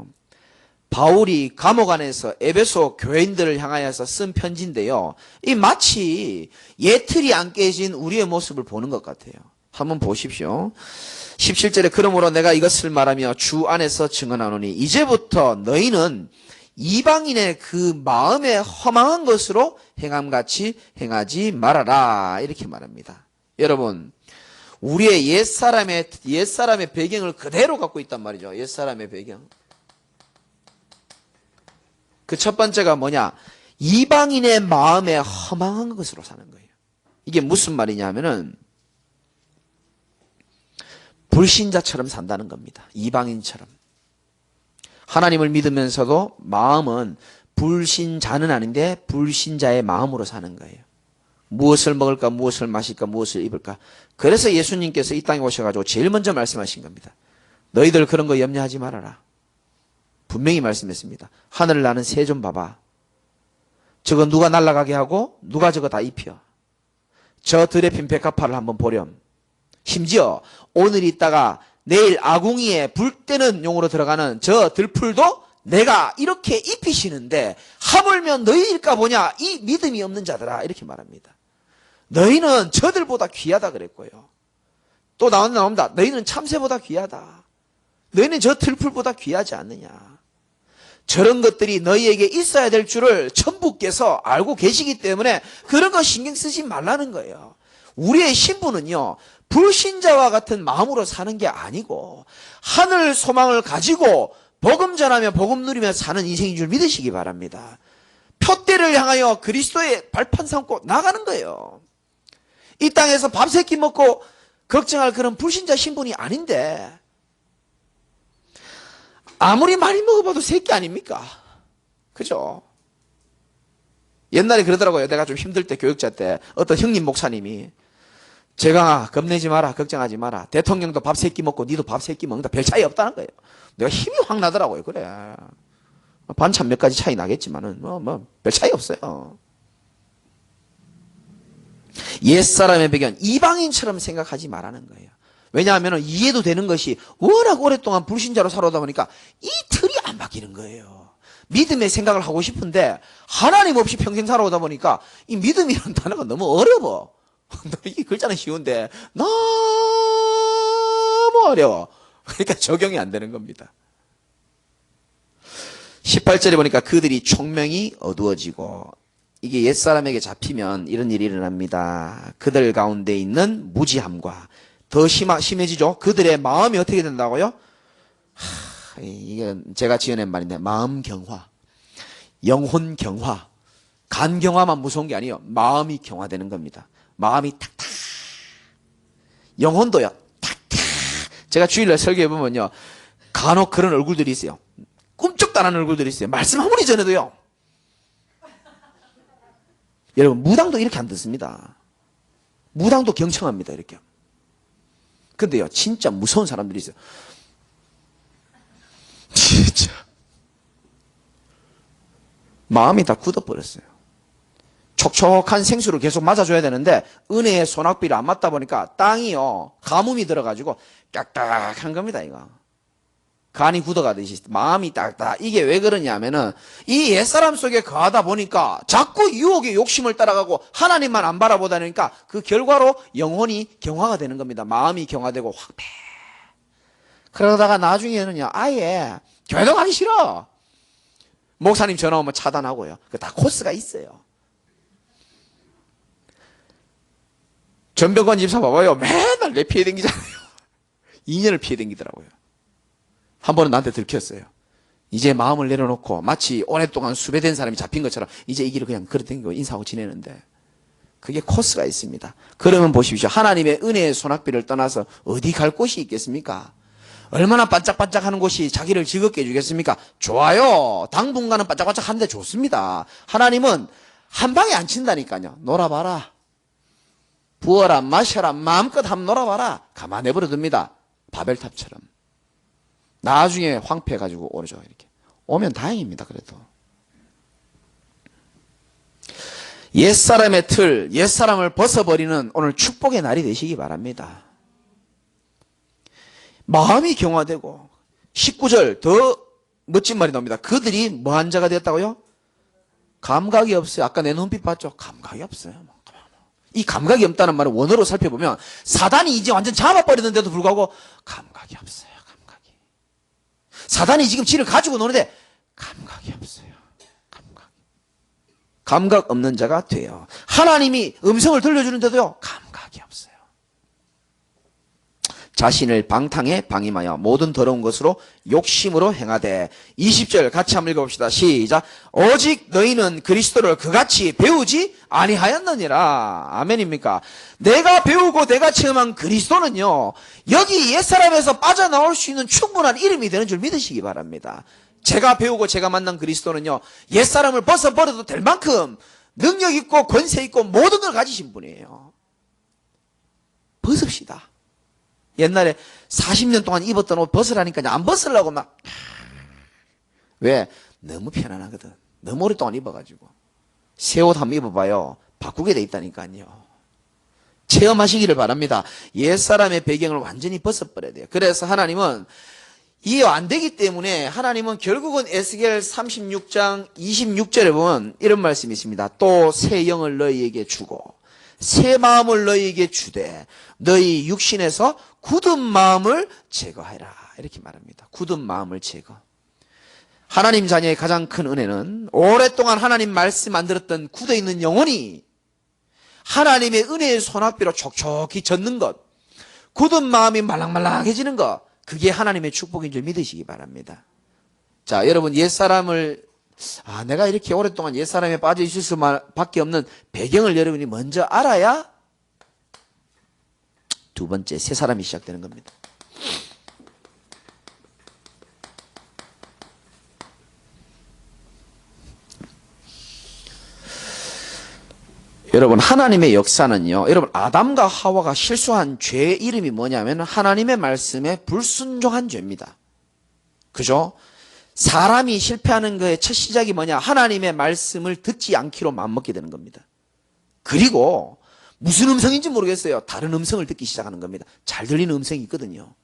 바울이 감옥 안에서 에베소 교인들을 향하여서 쓴 편지인데요. 이 마치 예틀이 안 깨진 우리의 모습을 보는 것 같아요. 한번 보십시오. 17절에 그러므로 내가 이것을 말하며 주 안에서 증언하노니 이제부터 너희는 이방인의 그 마음에 허망한 것으로 행함같이 행하지 말아라. 이렇게 말합니다. 여러분, 우리의 옛사람의 배경을 그대로 갖고 있단 말이죠. 옛사람의 배경. 그 첫 번째가 뭐냐? 이방인의 마음에 허망한 것으로 사는 거예요. 이게 무슨 말이냐면은 불신자처럼 산다는 겁니다. 이방인처럼. 하나님을 믿으면서도 마음은 불신자는 아닌데 불신자의 마음으로 사는 거예요. 무엇을 먹을까, 무엇을 마실까, 무엇을 입을까. 그래서 예수님께서 이 땅에 오셔가지고 제일 먼저 말씀하신 겁니다. 너희들 그런 거 염려하지 말아라. 분명히 말씀했습니다. 하늘을 나는 새 좀 봐봐. 저거 누가 날아가게 하고 누가 저거 다 입혀. 저 들에 핀 백합화를 한번 보렴. 심지어 오늘 있다가 내일 아궁이에 불 때는 용으로 들어가는 저 들풀도 내가 이렇게 입히시는데 하물며 너희일까 보냐. 이 믿음이 없는 자들아. 이렇게 말합니다. 너희는 저들보다 귀하다 그랬고요. 또 나옵니다. 너희는 참새보다 귀하다. 너희는 저 들풀보다 귀하지 않느냐. 저런 것들이 너희에게 있어야 될 줄을 천부께서 알고 계시기 때문에 그런 거 신경 쓰지 말라는 거예요. 우리의 신분은요, 불신자와 같은 마음으로 사는 게 아니고 하늘 소망을 가지고 복음 전하며 복음 누리며 사는 인생인 줄 믿으시기 바랍니다. 표대를 향하여 그리스도의 발판 삼고 나가는 거예요. 이 땅에서 밥 세 끼 먹고 걱정할 그런 불신자 신분이 아닌데 아무리 많이 먹어봐도 세 끼 아닙니까? 그죠? 옛날에 그러더라고요. 내가 좀 힘들 때 교육자 때 어떤 형님 목사님이 재강아 겁내지 마라 걱정하지 마라 대통령도 밥 세 끼 먹고 니도 밥 세 끼 먹는다 별 차이 없다는 거예요. 내가 힘이 확 나더라고요. 그래 반찬 몇 가지 차이 나겠지만은 별 차이 없어요. 옛사람의 배경 이방인처럼 생각하지 말라는 거예요. 왜냐하면 이해도 되는 것이 워낙 오랫동안 불신자로 살아오다 보니까 이 틀이 안 바뀌는 거예요. 믿음의 생각을 하고 싶은데 하나님 없이 평생 살아오다 보니까 이 믿음이라는 단어가 너무 어려워. 이게 글자는 쉬운데 너무 어려워. 그러니까 적용이 안 되는 겁니다. 18절에 보니까 그들이 총명이 어두워지고 이게 옛사람에게 잡히면 이런 일이 일어납니다. 그들 가운데 있는 무지함과 더 심해지죠. 그들의 마음이 어떻게 된다고요? 이게 제가 지어낸 말인데 마음 경화, 영혼 경화, 간 경화만 무서운 게 아니에요. 마음이 경화되는 겁니다. 마음이 탁탁. 영혼도요. 탁탁. 제가 주일날 설교해보면요. 간혹 그런 얼굴들이 있어요. 꿈쩍도 안 하는 얼굴들이 있어요. 말씀 아무리 전해도요. 여러분 무당도 이렇게 안 듣습니다. 무당도 경청합니다. 이렇게. 근데요 진짜 무서운 사람들이 있어요. 진짜 마음이 다 굳어버렸어요. 촉촉한 생수를 계속 맞아줘야 되는데 은혜의 소낙비를 안 맞다 보니까 땅이요 가뭄이 들어가지고 딱딱한 겁니다. 이거 간이 굳어가듯이 마음이 딱딱. 이게 왜 그러냐면은 이 옛사람 속에 거하다 보니까 자꾸 유혹의 욕심을 따라가고 하나님만 안 바라보다니까 그 결과로 영혼이 경화가 되는 겁니다. 마음이 경화되고 확 패. 그러다가 나중에는요 아예 교회도 가기 싫어. 목사님 전화 오면 차단하고요. 그 다 코스가 있어요. 전병관 집사 봐봐요. 맨날 내 피해 댕기잖아요. 2년을 피해 댕기더라고요. 한 번은 나한테 들켰어요. 이제 마음을 내려놓고 마치 오랫동안 수배된 사람이 잡힌 것처럼 이제 이 길을 그냥 걸어다니고 인사하고 지내는데 그게 코스가 있습니다. 그러면 보십시오. 하나님의 은혜의 소낙비를 떠나서 어디 갈 곳이 있겠습니까? 얼마나 반짝반짝하는 곳이 자기를 즐겁게 해주겠습니까? 좋아요. 당분간은 반짝반짝 하는데 좋습니다. 하나님은 한 방에 안 친다니까요. 놀아봐라. 부어라 마셔라 마음껏 한번 놀아봐라. 가만 내버려 둡니다. 바벨탑처럼. 나중에 황폐해가지고 오르죠. 이렇게 오면 다행입니다. 그래도 옛사람의 틀, 옛사람을 벗어버리는 오늘 축복의 날이 되시기 바랍니다. 마음이 경화되고 19절 더 멋진 말이 나옵니다. 그들이 뭐한 자가 되었다고요? 감각이 없어요. 아까 내 눈빛 봤죠? 감각이 없어요. 이 감각이 없다는 말을 원어로 살펴보면 사단이 이제 완전 잡아버리는데도 불구하고 감각이 없어요. 감각이. 사단이 지금 지를 가지고 노는데 감각이 없어요. 감각 없는 자가 돼요. 하나님이 음성을 들려주는데도요, 감각이 없어요. 자신을 방탕에 방임하여 모든 더러운 것으로 욕심으로 행하되. 20절 같이 한번 읽어봅시다. 시작. 오직 너희는 그리스도를 그같이 배우지 아니하였느니라. 아멘입니까? 내가 배우고 내가 체험한 그리스도는요, 여기 옛사람에서 빠져나올 수 있는 충분한 이름이 되는 줄 믿으시기 바랍니다. 제가 배우고 제가 만난 그리스도는요, 옛사람을 벗어버려도 될 만큼 능력 있고 권세 있고 모든 걸 가지신 분이에요. 벗읍시다. 옛날에 40년 동안 입었던 옷 벗으라니까 안 벗으려고 막. 왜? 너무 편안하거든. 너무 오랫동안 입어가지고. 새 옷 한번 입어봐요. 바꾸게 돼 있다니까요. 체험하시기를 바랍니다. 옛사람의 배경을 완전히 벗어버려야 돼요. 그래서 하나님은 이해 안 되기 때문에 하나님은 결국은 에스겔 36장 26절에 보면 이런 말씀이 있습니다. 또 새 영을 너희에게 주고 새 마음을 너희에게 주되 너희 육신에서 굳은 마음을 제거하라. 이렇게 말합니다. 굳은 마음을 제거. 하나님 자녀의 가장 큰 은혜는 오랫동안 하나님 말씀 안 들었던 굳어있는 영혼이 하나님의 은혜의 손아귀로 촉촉히 젖는 것, 굳은 마음이 말랑말랑해지는 것, 그게 하나님의 축복인 줄 믿으시기 바랍니다. 자, 여러분 옛사람을 내가 이렇게 오랫동안 옛사람에 빠져 있을 수밖에 없는 배경을 여러분이 먼저 알아야 두 번째 새 사람이 시작되는 겁니다. 여러분 하나님의 역사는요, 여러분 아담과 하와가 실수한 죄의 이름이 뭐냐면 하나님의 말씀에 불순종한 죄입니다. 그죠? 사람이 실패하는 거의 첫 시작이 뭐냐? 하나님의 말씀을 듣지 않기로 마음먹게 되는 겁니다. 그리고 무슨 음성인지 모르겠어요. 다른 음성을 듣기 시작하는 겁니다. 잘 들리는 음성이 있거든요.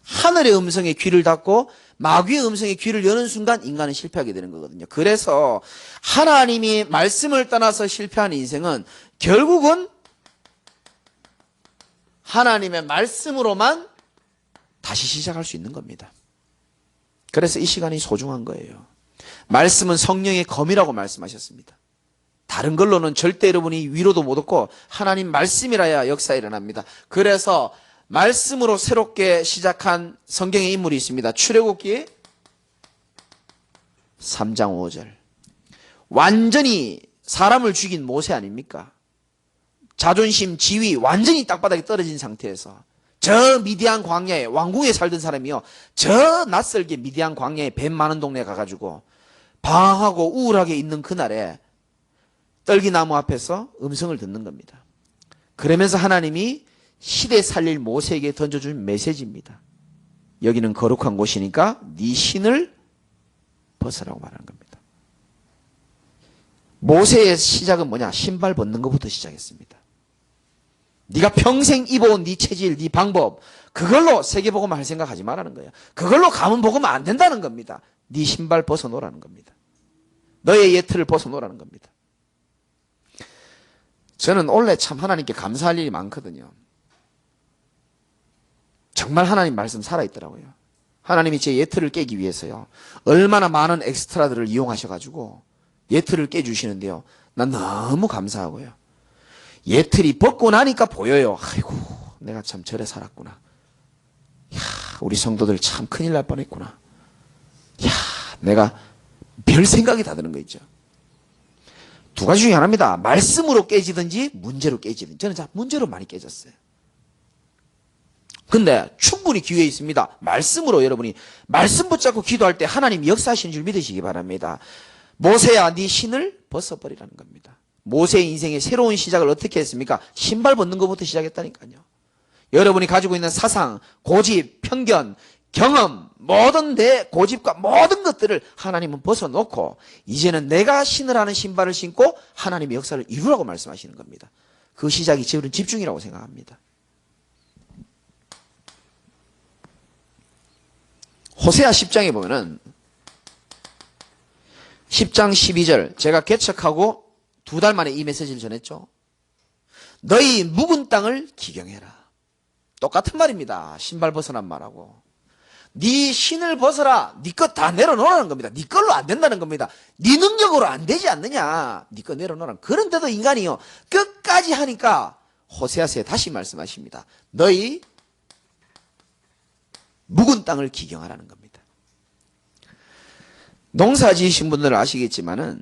하늘의 음성에 귀를 닫고 마귀의 음성에 귀를 여는 순간 인간은 실패하게 되는 거거든요. 그래서 하나님이 말씀을 떠나서 실패하는 인생은 결국은 하나님의 말씀으로만 다시 시작할 수 있는 겁니다. 그래서 이 시간이 소중한 거예요. 말씀은 성령의 검이라고 말씀하셨습니다. 다른 걸로는 절대 여러분이 위로도 못 얻고 하나님 말씀이라야 역사가 일어납니다. 그래서 말씀으로 새롭게 시작한 성경의 인물이 있습니다. 출애굽기 3장 5절. 완전히 사람을 죽인 모세 아닙니까? 자존심, 지위 완전히 땅바닥에 떨어진 상태에서 저 미디안 광야에 왕궁에 살던 사람이요, 저 낯설게 미디안 광야에 뱀 많은 동네에 가가지고 방황하고 우울하게 있는 그날에 떨기나무 앞에서 음성을 듣는 겁니다. 그러면서 하나님이 시대 살릴 모세에게 던져준 메시지입니다. 여기는 거룩한 곳이니까 네 신을 벗으라고 말하는 겁니다. 모세의 시작은 뭐냐? 신발 벗는 것부터 시작했습니다. 네가 평생 입어온 네 체질, 네 방법, 그걸로 세계복음 할 생각 하지 말라는 거예요. 그걸로 가문 복음 안 된다는 겁니다. 네 신발 벗어놓으라는 겁니다. 너의 예틀을 벗어놓으라는 겁니다. 저는 원래 참 하나님께 감사할 일이 많거든요. 정말 하나님 말씀 살아있더라고요. 하나님이 제 예틀을 깨기 위해서요, 얼마나 많은 엑스트라들을 이용하셔가지고 예틀을 깨주시는데요, 난 너무 감사하고요. 예틀이 벗고 나니까 보여요. 아이고, 내가 참 저래 살았구나. 야, 우리 성도들 참 큰일 날 뻔했구나. 야, 내가 별 생각이 다 드는 거 있죠. 두 가지 중에 하나입니다. 말씀으로 깨지든지 문제로 깨지든지. 저는 자 문제로 많이 깨졌어요. 근데 충분히 기회 있습니다. 말씀으로 여러분이 말씀 붙잡고 기도할 때 하나님이 역사하시는 줄 믿으시기 바랍니다. 모세야, 네 신을 벗어버리라는 겁니다. 모세의 인생의 새로운 시작을 어떻게 했습니까? 신발 벗는 것부터 시작했다니까요. 여러분이 가지고 있는 사상, 고집, 편견, 경험, 모든 내 고집과 모든 것들을 하나님은 벗어놓고 이제는 내가 신으라는 신발을 신고 하나님의 역사를 이루라고 말씀하시는 겁니다. 그 시작이 저는 집중이라고 생각합니다. 호세아 10장에 보면은 10장 12절 제가 개척하고 2달 만에 이 메시지를 전했죠. 너희 묵은 땅을 기경해라. 똑같은 말입니다. 신발 벗어난 말하고. 네 신을 벗어라. 네 것 다 내려놓으라는 겁니다. 네 걸로 안 된다는 겁니다. 네 능력으로 안 되지 않느냐. 네 것 내려놓으라. 그런데도 인간이요. 끝까지 하니까 호세아서에 다시 말씀하십니다. 너희 묵은 땅을 기경하라는 겁니다. 농사 지으신 분들은 아시겠지만은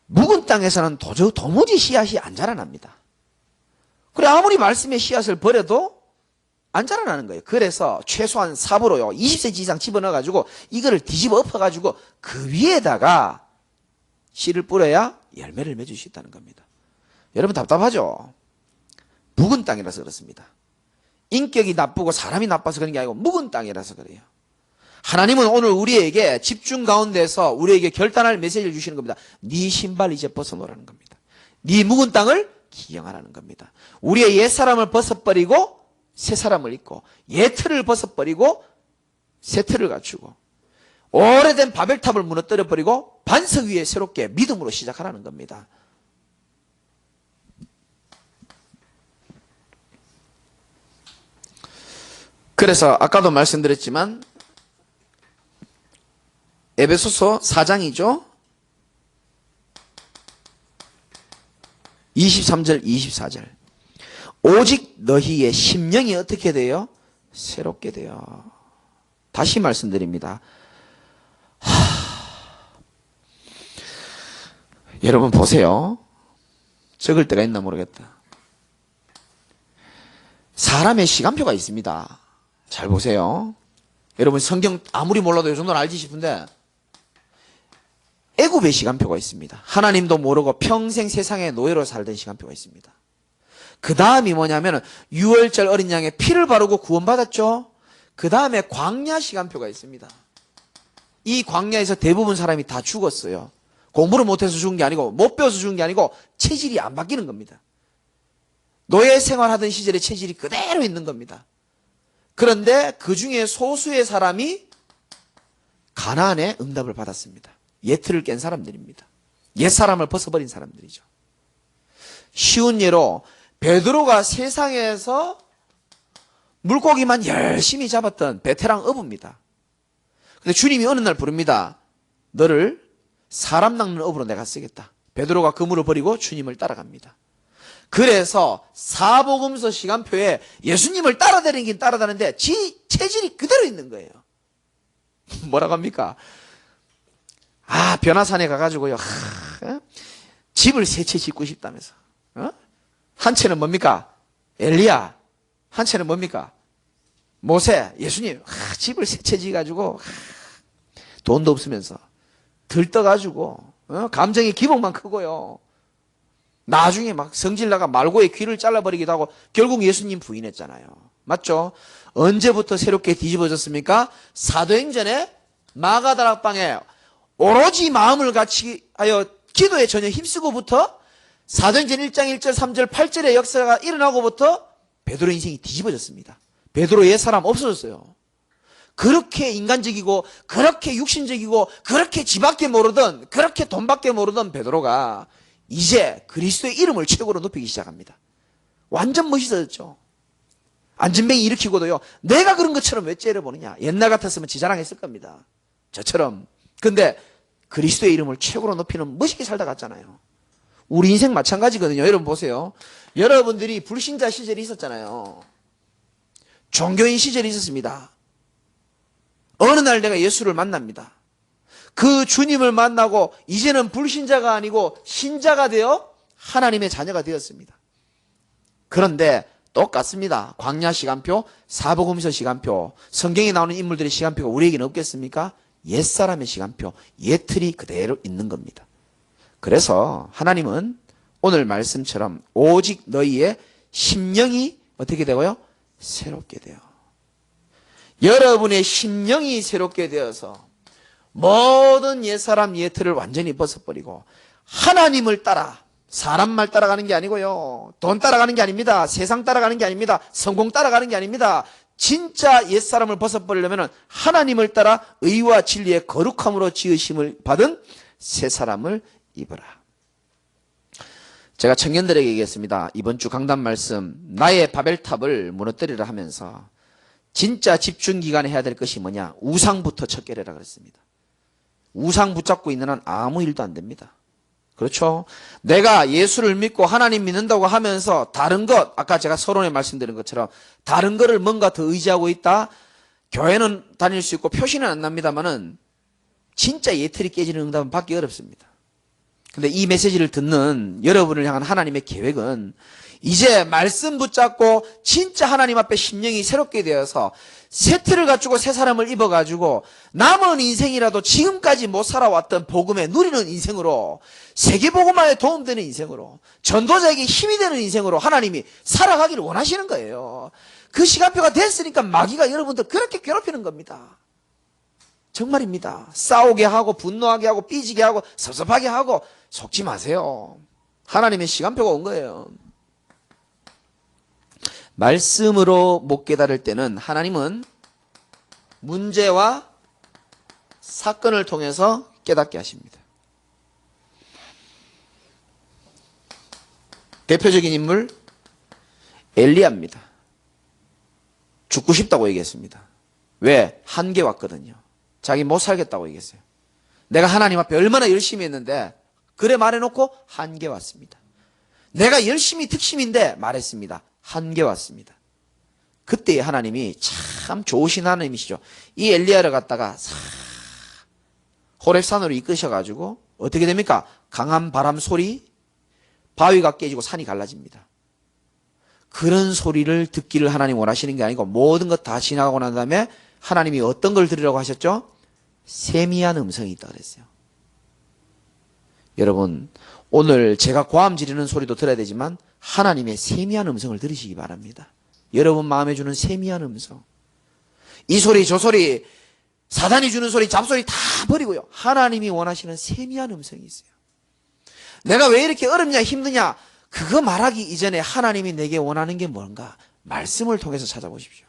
묵은 땅에서는 도무지 씨앗이 안 자라납니다. 그래 아무리 말씀의 씨앗을 버려도 안 자라나는 거예요. 그래서 최소한 삽으로요 20cm 이상 집어넣어가지고 이거를 뒤집어 엎어가지고 그 위에다가 씨를 뿌려야 열매를 맺을 수 있다는 겁니다. 여러분 답답하죠? 묵은 땅이라서 그렇습니다. 인격이 나쁘고 사람이 나빠서 그런 게 아니고 묵은 땅이라서 그래요. 하나님은 오늘 우리에게 집중 가운데서 우리에게 결단할 메시지를 주시는 겁니다. 네 신발 이제 벗어놓으라는 겁니다. 네 묵은 땅을 기경하라는 겁니다. 우리의 옛사람을 벗어버리고 새 사람을 입고 옛틀을 벗어버리고 새 틀을 갖추고 오래된 바벨탑을 무너뜨려버리고 반석 위에 새롭게 믿음으로 시작하라는 겁니다. 그래서 아까도 말씀드렸지만 에베소서 4장이죠. 23절 24절 오직 너희의 심령이 어떻게 돼요? 새롭게 돼요. 다시 말씀드립니다. 여러분 보세요. 적을 때가 있나 모르겠다. 사람의 시간표가 있습니다. 잘 보세요. 여러분 성경 아무리 몰라도 이 정도는 알지 싶은데 애굽의 시간표가 있습니다. 하나님도 모르고 평생 세상의 노예로 살던 시간표가 있습니다. 그 다음이 뭐냐면 6월절 어린 양의 피를 바르고 구원받았죠. 그 다음에 광야 시간표가 있습니다. 이 광야에서 대부분 사람이 다 죽었어요. 공부를 못해서 죽은 게 아니고 못 배워서 죽은 게 아니고 체질이 안 바뀌는 겁니다. 노예 생활하던 시절의 체질이 그대로 있는 겁니다. 그런데 그 중에 소수의 사람이 가나안의 응답을 받았습니다. 옛틀을 깬 사람들입니다. 옛사람을 벗어버린 사람들이죠. 쉬운 예로 베드로가 세상에서 물고기만 열심히 잡았던 베테랑 어부입니다. 근데 주님이 어느 날 부릅니다. 너를 사람 낚는 어부로 내가 쓰겠다. 베드로가 그물을 버리고 주님을 따라갑니다. 그래서 사복음서 시간표에 예수님을 따라다니긴 따라다니는데 지 체질이 그대로 있는 거예요. 뭐라고 합니까? 변화산에 가가지고요. 집을 세 채 짓고 싶다면서. 한 채는 뭡니까? 엘리야. 한 채는 뭡니까? 모세, 예수님. 집을 세 채 지어가지고 돈도 없으면서 들떠가지고 감정의 기복만 크고요. 나중에 막 성질나가 말고의 귀를 잘라버리기도 하고 결국 예수님 부인했잖아요. 맞죠? 언제부터 새롭게 뒤집어졌습니까? 사도행전에 마가다락방에 오로지 마음을 같이 하여 기도에 전혀 힘쓰고부터 사도행전 1장 1절 3절 8절의 역사가 일어나고부터 베드로 인생이 뒤집어졌습니다. 베드로 옛사람 없어졌어요. 그렇게 인간적이고 그렇게 육신적이고 그렇게 지밖에 모르던 그렇게 돈밖에 모르던 베드로가 이제 그리스도의 이름을 최고로 높이기 시작합니다. 완전 멋있어졌죠. 안전뱅이 일으키고도요. 내가 그런 것처럼 왜 째려보느냐. 옛날 같았으면 지자랑했을 겁니다. 저처럼. 근데 그리스도의 이름을 최고로 높이는 멋있게 살다 갔잖아요. 우리 인생 마찬가지거든요. 여러분 보세요. 여러분들이 불신자 시절이 있었잖아요. 종교인 시절이 있었습니다. 어느 날 내가 예수를 만납니다. 그 주님을 만나고 이제는 불신자가 아니고 신자가 되어 하나님의 자녀가 되었습니다. 그런데 똑같습니다. 광야 시간표, 사복음서 시간표, 성경에 나오는 인물들의 시간표가 우리에게는 없겠습니까? 옛사람의 시간표, 옛틀이 그대로 있는 겁니다. 그래서 하나님은 오늘 말씀처럼 오직 너희의 심령이 어떻게 되고요? 새롭게 돼요. 여러분의 심령이 새롭게 되어서 모든 옛사람 옛틀을 완전히 벗어버리고 하나님을 따라 사람 말 따라가는 게 아니고요. 돈 따라가는 게 아닙니다. 세상 따라가는 게 아닙니다. 성공 따라가는 게 아닙니다. 진짜 옛사람을 벗어버리려면 하나님을 따라 의와 진리의 거룩함으로 지으심을 받은 새 사람을 입어라. 제가 청년들에게 얘기했습니다. 이번 주 강단 말씀, 나의 바벨탑을 무너뜨리라 하면서 진짜 집중 기간에 해야 될 것이 뭐냐? 우상부터 척결해라 그랬습니다. 우상 붙잡고 있는 한 아무 일도 안 됩니다. 그렇죠? 내가 예수를 믿고 하나님 믿는다고 하면서 다른 것, 아까 제가 서론에 말씀드린 것처럼 다른 거를 뭔가 더 의지하고 있다. 교회는 다닐 수 있고 표시는 안 납니다만은 진짜 예틀이 깨지는 응답은 받기 어렵습니다. 근데 이 메시지를 듣는 여러분을 향한 하나님의 계획은 이제 말씀 붙잡고 진짜 하나님 앞에 심령이 새롭게 되어서 새 틀을 갖추고 새 사람을 입어가지고 남은 인생이라도 지금까지 못 살아왔던 복음에 누리는 인생으로, 세계복음화에 도움되는 인생으로, 전도자에게 힘이 되는 인생으로 하나님이 살아가기를 원하시는 거예요. 그 시간표가 됐으니까 마귀가 여러분들 그렇게 괴롭히는 겁니다. 정말입니다. 싸우게 하고 분노하게 하고 삐지게 하고 섭섭하게 하고 속지 마세요. 하나님의 시간표가 온 거예요. 말씀으로 못 깨달을 때는 하나님은 문제와 사건을 통해서 깨닫게 하십니다. 대표적인 인물 엘리야입니다. 죽고 싶다고 얘기했습니다. 왜? 한계 왔거든요. 자기 못 살겠다고 얘기했어요. 내가 하나님 앞에 얼마나 열심히 했는데 그래 말해놓고 한계 왔습니다. 내가 열심히 특심인데 말했습니다. 한계 왔습니다. 그때 하나님이 참 좋으신 하나님이시죠. 이 엘리야를 갖다가 호렙산으로 이끄셔가지고 어떻게 됩니까? 강한 바람 소리, 바위가 깨지고 산이 갈라집니다. 그런 소리를 듣기를 하나님 원하시는 게 아니고 모든 것 다 지나가고 난 다음에 하나님이 어떤 걸 들으라고 하셨죠? 세미한 음성이 있다 그랬어요. 여러분, 오늘 제가 고함 지르는 소리도 들어야 되지만 하나님의 세미한 음성을 들으시기 바랍니다. 여러분 마음에 주는 세미한 음성. 이 소리 저 소리 사단이 주는 소리 잡소리 다 버리고요. 하나님이 원하시는 세미한 음성이 있어요. 내가 왜 이렇게 어렵냐 힘드냐 그거 말하기 이전에 하나님이 내게 원하는 게 뭔가 말씀을 통해서 찾아보십시오.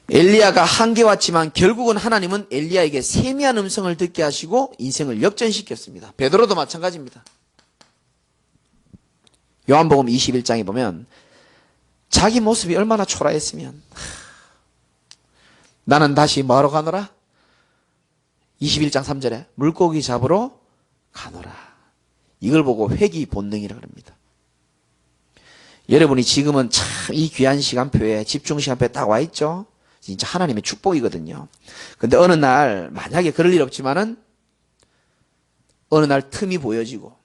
엘리야가 한계 왔지만 결국은 하나님은 엘리야에게 세미한 음성을 듣게 하시고 인생을 역전시켰습니다. 베드로도 마찬가지입니다. 요한복음 21장에 보면 자기 모습이 얼마나 초라했으면 나는 다시 뭐하러 가노라? 21장 3절에 물고기 잡으러 가노라. 이걸 보고 회귀 본능이라 그럽니다. 여러분이 지금은 참 이 귀한 시간표에 집중 시간표에 딱 와 있죠? 진짜 하나님의 축복이거든요. 근데 어느 날 만약에 그럴 일 없지만은 어느 날 틈이 보여지고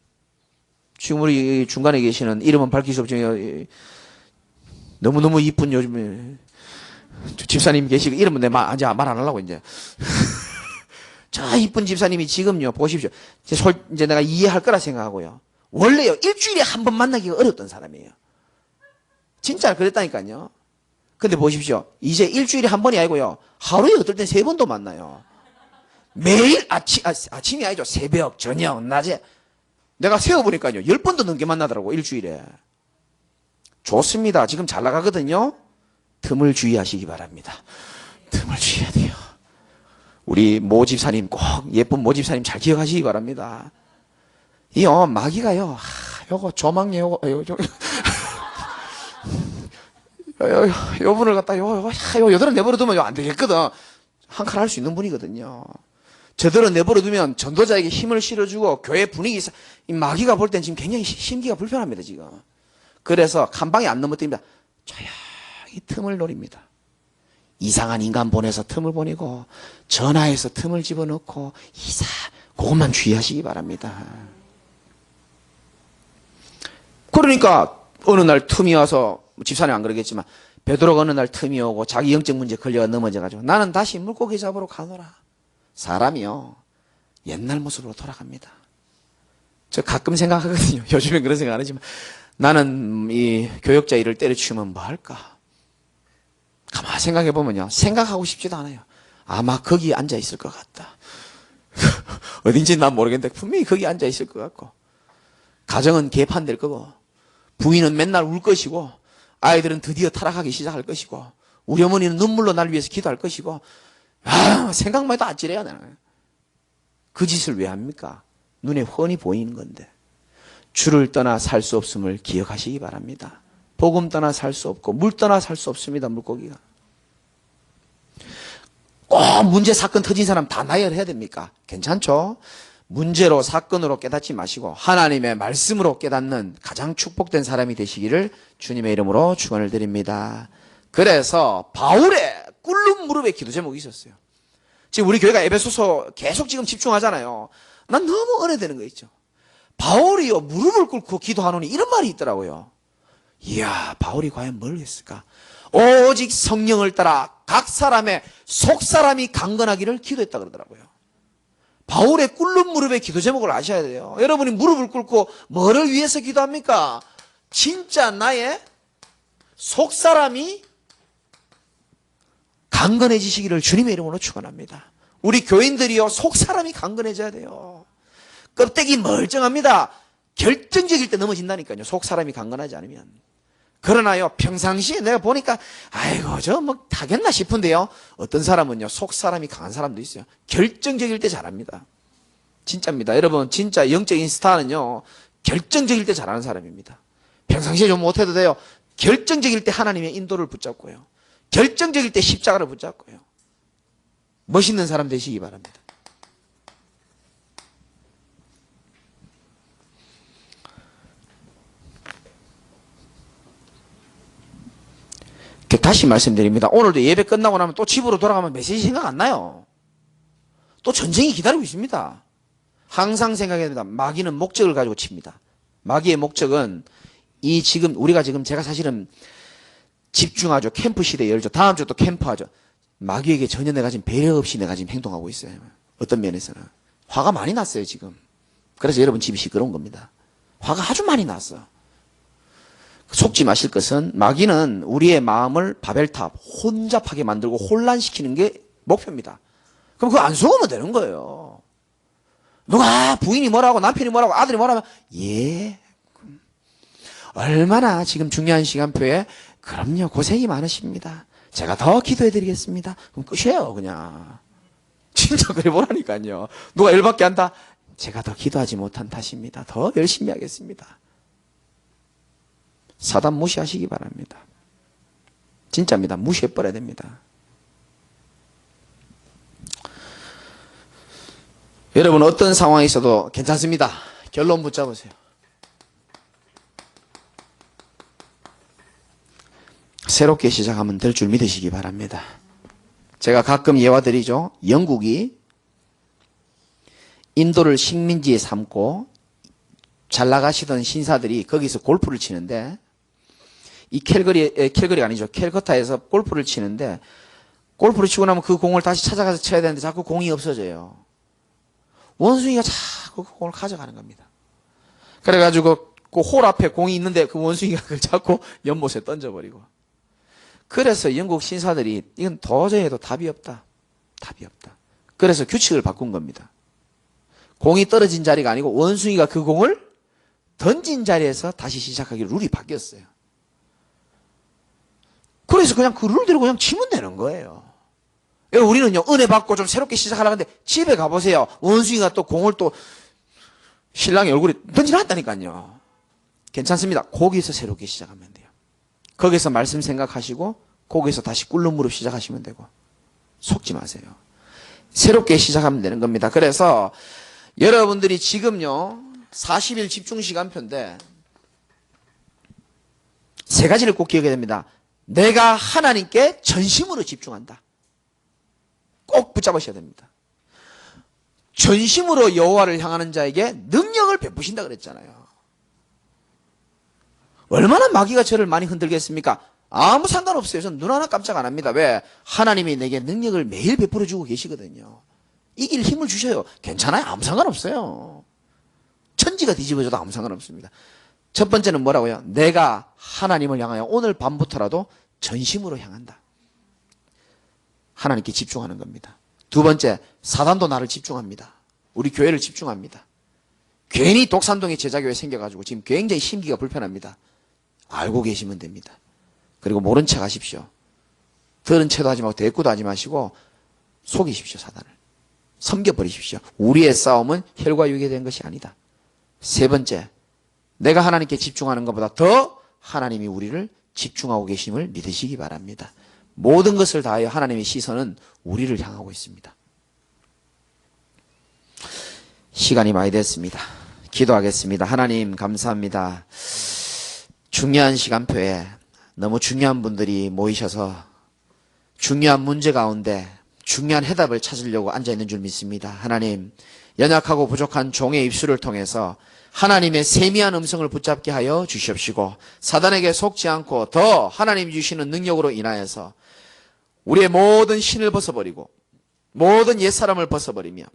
지금 우리 중간에 계시는 이름은 밝힐 수 없지만 너무너무 이쁜 요즘에 집사님 계시고 이름은 말 안 하려고 이제 저 이쁜 집사님이 지금요 보십시오. 이제 내가 이해할 거라 생각하고요. 원래요 일주일에 한 번 만나기가 어렵던 사람이에요. 진짜 그랬다니까요. 근데 보십시오. 이제 일주일에 한 번이 아니고요. 하루에 어떨 땐 3번도 만나요. 매일 아침이 아니죠. 새벽, 저녁, 낮에. 내가 세어보니까요. 10번도 넘게 만나더라고, 일주일에. 좋습니다. 지금 잘 나가거든요. 틈을 주의하시기 바랍니다. 틈을 주의해야 돼요. 우리 모 집사님 꼭 예쁜 모 집사님 잘 기억하시기 바랍니다. 이요, 마귀가요. 요거 조망예 요거 요 분을 갖다 요 여드러 내버려 두면 안 되겠거든. 한 칸 할 수 있는 분이거든요. 저대로 내버려 두면 전도자에게 힘을 실어주고 교회 분위기, 이 마귀가 볼 땐 지금 굉장히 심기가 불편합니다, 지금. 그래서 한 방에 안 넘어뜨립니다. 조용히 틈을 노립니다. 이상한 인간 보내서 틈을 보내고, 전화해서 틈을 집어넣고, 그것만 주의하시기 바랍니다. 그러니까, 어느 날 틈이 와서, 집사님 안 그러겠지만 베드로가 어느 날 틈이 오고 자기 영적 문제 걸려가 넘어져가지고 나는 다시 물고기 잡으러 가노라. 사람이요 옛날 모습으로 돌아갑니다. 저 가끔 생각하거든요. 요즘엔 그런 생각 안 하지만 나는 이 교역자 일을 때려치우면 뭐 할까? 가만히 생각해보면요 생각하고 싶지도 않아요. 아마 거기 앉아 있을 것 같다. 어딘지 난 모르겠는데 분명히 거기 앉아 있을 것 같고 가정은 개판될 거고 부인은 맨날 울 것이고 아이들은 드디어 타락하기 시작할 것이고 우리 어머니는 눈물로 날 위해서 기도할 것이고 생각만 해도 아찔해요. 나는. 그 짓을 왜 합니까? 눈에 훤히 보이는 건데. 주를 떠나 살 수 없음을 기억하시기 바랍니다. 복음 떠나 살 수 없고 물 떠나 살 수 없습니다. 물고기가. 꼭 문제 사건 터진 사람 다 나열해야 됩니까? 괜찮죠? 문제로 사건으로 깨닫지 마시고 하나님의 말씀으로 깨닫는 가장 축복된 사람이 되시기를 주님의 이름으로 축원을 드립니다. 그래서 바울의 꿇는 무릎에 기도 제목이 있었어요. 지금 우리 교회가 에베소서 계속 지금 집중하잖아요. 난 너무 은혜되는 거 있죠. 바울이요 무릎을 꿇고 기도하노니 이런 말이 있더라고요. 이야, 바울이 과연 뭘 했을까? 오직 성령을 따라 각 사람의 속사람이 강건하기를 기도했다 그러더라고요. 바울의 꿇는 무릎의 기도 제목을 아셔야 돼요. 여러분이 무릎을 꿇고 뭐를 위해서 기도합니까? 진짜 나의 속사람이 강건해지시기를 주님의 이름으로 축원합니다. 우리 교인들이요 속사람이 강건해져야 돼요. 껍데기 멀쩡합니다. 결정적일 때 넘어진다니까요. 속사람이 강건하지 않으면. 그러나요 평상시에 내가 보니까 아이고 저 뭐 타겠나 싶은데요. 어떤 사람은요 속사람이 강한 사람도 있어요. 결정적일 때 잘합니다. 진짜입니다. 여러분 진짜 영적인 스타는요 결정적일 때 잘하는 사람입니다. 평상시에 좀 못해도 돼요. 결정적일 때 하나님의 인도를 붙잡고요. 결정적일 때 십자가를 붙잡고요. 멋있는 사람 되시기 바랍니다. 다시 말씀드립니다. 오늘도 예배 끝나고 나면 또 집으로 돌아가면 메시지 생각 안 나요. 또 전쟁이 기다리고 있습니다. 항상 생각해야 됩니다. 마귀는 목적을 가지고 칩니다. 마귀의 목적은 우리가 지금 제가 사실은 집중하죠. 캠프 시대 열죠. 다음 주 또 캠프하죠. 마귀에게 전혀 내가 지금 배려 없이 내가 지금 행동하고 있어요. 어떤 면에서는. 화가 많이 났어요, 지금. 그래서 여러분 집이 시끄러운 겁니다. 화가 아주 많이 났어. 속지 마실 것은 마귀는 우리의 마음을 바벨탑, 혼잡하게 만들고 혼란시키는 게 목표입니다. 그럼 그거 안 속으면 되는 거예요. 누가 부인이 뭐라고 남편이 뭐라고 아들이 뭐라고 예. 얼마나 지금 중요한 시간표에 그럼요 고생이 많으십니다. 제가 더 기도해 드리겠습니다. 그럼 끝이에요 그냥. 진짜 그래 보라니까요. 누가 열받게 한다? 제가 더 기도하지 못한 탓입니다. 더 열심히 하겠습니다. 사단 무시하시기 바랍니다. 진짜입니다. 무시해버려야 됩니다. 여러분 어떤 상황에 있어도 괜찮습니다. 결론 붙잡으세요. 새롭게 시작하면 될 줄 믿으시기 바랍니다. 제가 가끔 예화드리죠. 영국이 인도를 식민지에 삼고 잘 나가시던 신사들이 거기서 골프를 치는데 이 캘거리가 아니죠. 캘커타에서 골프를 치는데 골프를 치고 나면 그 공을 다시 찾아가서 쳐야 되는데 자꾸 공이 없어져요. 원숭이가 자꾸 그 공을 가져가는 겁니다. 그래가지고 그 홀 앞에 공이 있는데 그 원숭이가 그걸 자꾸 연못에 던져버리고. 그래서 영국 신사들이 이건 도저히 해도 답이 없다. 답이 없다. 그래서 규칙을 바꾼 겁니다. 공이 떨어진 자리가 아니고 원숭이가 그 공을 던진 자리에서 다시 시작하기로 룰이 바뀌었어요. 그래서 그냥 그 룰대로 그냥 치면 되는 거예요. 우리는요, 은혜 받고 좀 새롭게 시작하려는데 집에 가보세요. 원숭이가 또 공을 또 신랑의 얼굴에 던지놨다니까요. 괜찮습니다. 거기서 새롭게 시작하면 돼요. 거기서 말씀 생각하시고 거기서 다시 꿇는 무릎 시작하시면 되고 속지 마세요. 새롭게 시작하면 되는 겁니다. 그래서 여러분들이 지금요 40일 집중시간표인데 세 가지를 꼭 기억해야 됩니다. 내가 하나님께 전심으로 집중한다. 꼭 붙잡으셔야 됩니다. 전심으로 여호와를 향하는 자에게 능력을 베푸신다 그랬잖아요. 얼마나 마귀가 저를 많이 흔들겠습니까? 아무 상관없어요. 저는 눈 하나 깜짝 안 합니다. 왜? 하나님이 내게 능력을 매일 베풀어 주고 계시거든요. 이길 힘을 주셔요. 괜찮아요. 아무 상관없어요. 천지가 뒤집어져도 아무 상관없습니다. 첫 번째는 뭐라고요? 내가 하나님을 향하여 오늘 밤부터라도 전심으로 향한다. 하나님께 집중하는 겁니다. 두 번째, 사단도 나를 집중합니다. 우리 교회를 집중합니다. 괜히 독산동에 제자교회 생겨가지고 지금 굉장히 심기가 불편합니다. 알고 계시면 됩니다. 그리고 모른 척 하십시오. 들은 채도 하지 말고 대꾸도 하지 마시고 속이십시오, 사단을. 섬겨버리십시오. 우리의 싸움은 혈과 육에 대한 것이 아니다. 세 번째, 내가 하나님께 집중하는 것보다 더 하나님이 우리를 집중하고 계심을 믿으시기 바랍니다. 모든 것을 다하여 하나님의 시선은 우리를 향하고 있습니다. 시간이 많이 됐습니다. 기도하겠습니다. 하나님 감사합니다. 중요한 시간표에 너무 중요한 분들이 모이셔서 중요한 문제 가운데 중요한 해답을 찾으려고 앉아있는 줄 믿습니다. 하나님, 연약하고 부족한 종의 입술을 통해서 하나님의 세미한 음성을 붙잡게 하여 주시옵시고 사단에게 속지 않고 더 하나님이 주시는 능력으로 인하여서 우리의 모든 신을 벗어버리고 모든 옛사람을 벗어버리며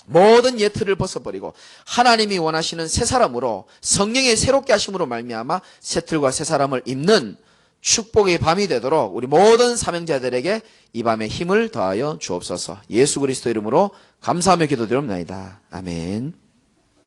모든 옛 틀을 벗어버리고 하나님이 원하시는 새 사람으로 성령의 새롭게 하심으로 말미암아 새 틀과 새 사람을 입는 축복의 밤이 되도록 우리 모든 사명자들에게 이 밤에 힘을 더하여 주옵소서. 예수 그리스도 이름으로 감사하며 기도드립니다. 아멘.